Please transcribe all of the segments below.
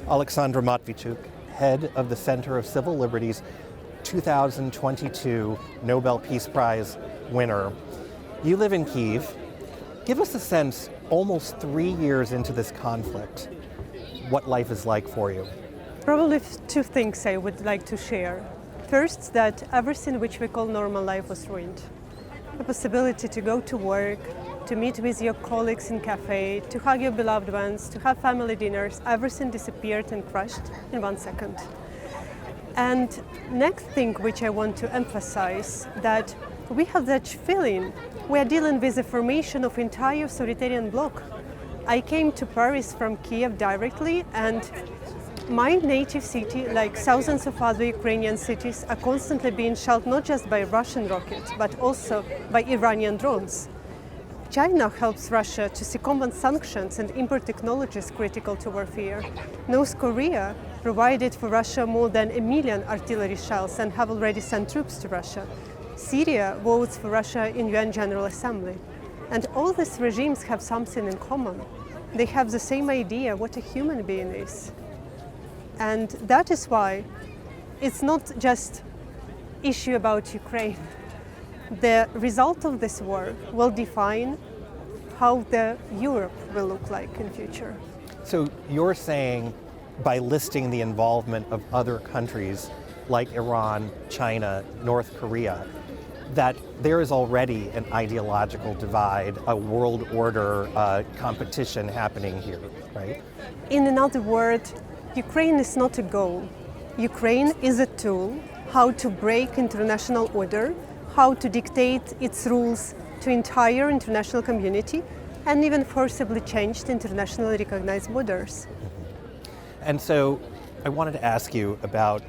Oleksandra Matviichuk, head of the Center of Civil Liberties, 2022 Nobel Peace Prize winner. You live in Kyiv. Give us a sense, almost 3 years into this conflict, what life is like for you. Probably two things I would like to share. First, that everything which we call normal life was ruined. The possibility to go to work, to meet with your colleagues in cafe, to hug your beloved ones, to have family dinners, everything disappeared and crashed in 1 second. And next thing which I want to emphasize, that we have that feeling we are dealing with the formation of entire authoritarian bloc. I came to Paris from Kiev directly, and my native city, like thousands of other Ukrainian cities, are constantly being shelled not just by Russian rockets, but also by Iranian drones. China helps Russia to circumvent sanctions and import technologies critical to warfare. North Korea provided for Russia more than 1 million artillery shells and have already sent troops to Russia. Syria votes for Russia in UN General Assembly. And all these regimes have something in common. They have the same idea what a human being is. And that is why it's not just issue about Ukraine. The result of this war will define how the Europe will look like in future. So you're saying by listing the involvement of other countries like Iran, China, North Korea, that there is already an ideological divide, a world order competition happening here, right? In another word, Ukraine is not a goal. Ukraine is a tool how to break international order, how to dictate its rules to entire international community, and even forcibly change the internationally recognized borders. And so I wanted to ask you about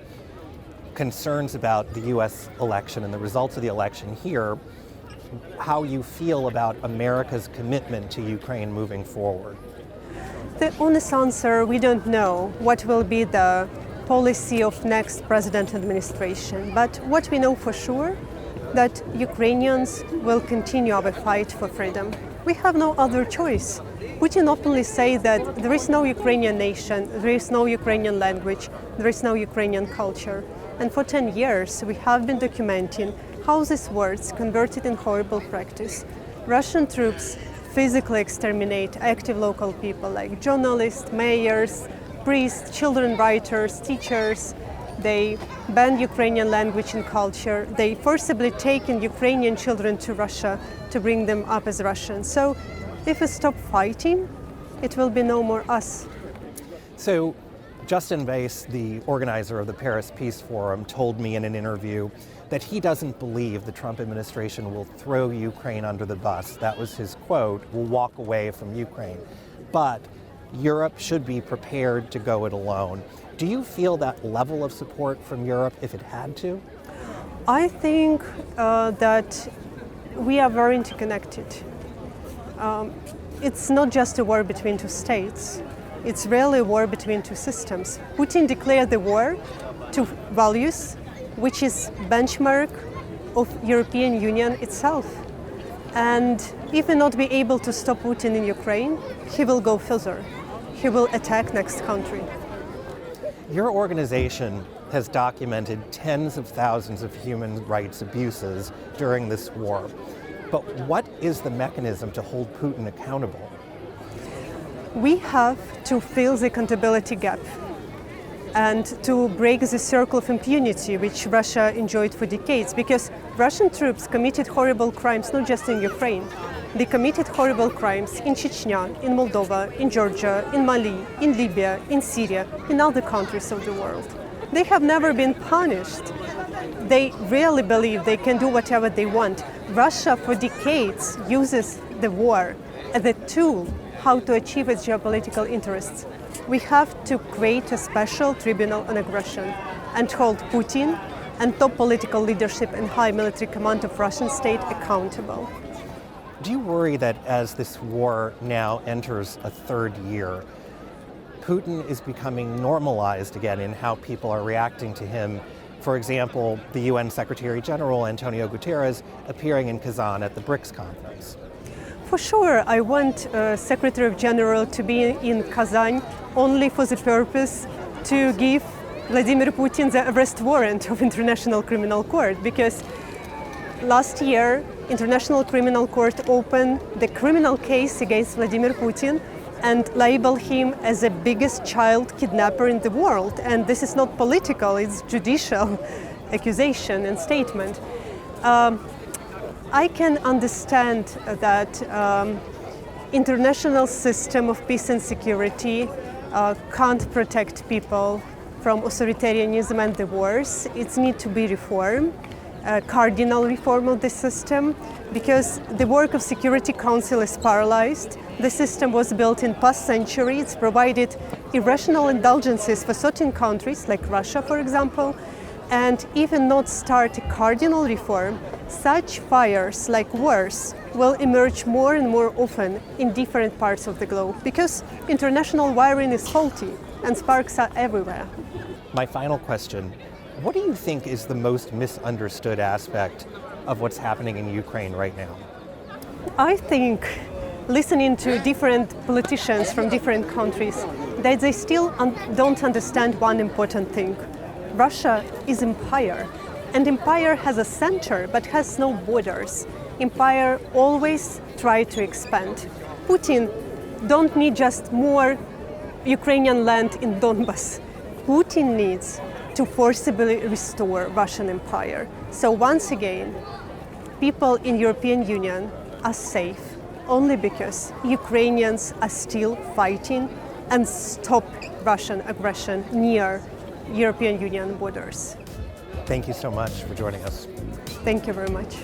concerns about the US election and the results of the election here, how you feel about America's commitment to Ukraine moving forward. The honest answer, we don't know what will be the policy of next president administration. But what we know for sure, that Ukrainians will continue our fight for freedom. We have no other choice. Putin openly say that there is no Ukrainian nation, there is no Ukrainian language, there is no Ukrainian culture. And for 10 years, we have been documenting how these words converted in horrible practice. Russian troops physically exterminate active local people like journalists, mayors, priests, children writers, teachers. They ban Ukrainian language and culture. They forcibly take in Ukrainian children to Russia to bring them up as Russians. So if we stop fighting, it will be no more us. So Justin Weiss, the organizer of the Paris Peace Forum, told me in an interview that he doesn't believe the Trump administration will throw Ukraine under the bus. That was his quote, will walk away from Ukraine. But Europe should be prepared to go it alone. Do you feel that level of support from Europe if it had to? I think that we are very interconnected. It's not just a war between two states. It's really a war between two systems. Putin declared the war to values, which is benchmark of European Union itself. And if we not be able to stop Putin in Ukraine, he will go further. He will attack next country. Your organization has documented tens of thousands of human rights abuses during this war. But what is the mechanism to hold Putin accountable? We have to fill the accountability gap and to break the circle of impunity which Russia enjoyed for decades, because Russian troops committed horrible crimes not just in Ukraine. They committed horrible crimes in Chechnya, in Moldova, in Georgia, in Mali, in Libya, in Syria, in other countries of the world. They have never been punished. They really believe they can do whatever they want. Russia for decades uses the war as a tool how to achieve its geopolitical interests. We have to create a special tribunal on aggression and hold Putin and top political leadership and high military command of Russian state accountable. Do you worry that as this war now enters a third year, Putin is becoming normalized again in how people are reacting to him? For example, the UN Secretary General Antonio Guterres appearing in Kazan at the BRICS conference. For sure, I want Secretary of General to be in Kazan only for the purpose to give Vladimir Putin the arrest warrant of International Criminal Court, because last year International Criminal Court opened the criminal case against Vladimir Putin and labeled him as the biggest child kidnapper in the world. And this is not political, it's judicial accusation and statement. I can understand that international system of peace and security can't protect people from authoritarianism and the wars. It needs to be reformed, cardinal reform of the system, because the work of Security Council is paralyzed. The system was built in past century. It's provided irrational indulgences for certain countries, like Russia, for example, and even not start a cardinal reform, such fires like wars will emerge more and more often in different parts of the globe, because international wiring is faulty and sparks are everywhere. My final question, what do you think is the most misunderstood aspect of what's happening in Ukraine right now? I think, listening to different politicians from different countries, that they still don't understand one important thing. Russia is empire, and empire has a center but has no borders. Empire always try to expand. Putin don't need just more Ukrainian land in Donbas. Putin needs to forcibly restore Russian empire. So once again, people in European Union are safe only because Ukrainians are still fighting and stop Russian aggression near European Union borders. Thank you so much for joining us. Thank you very much.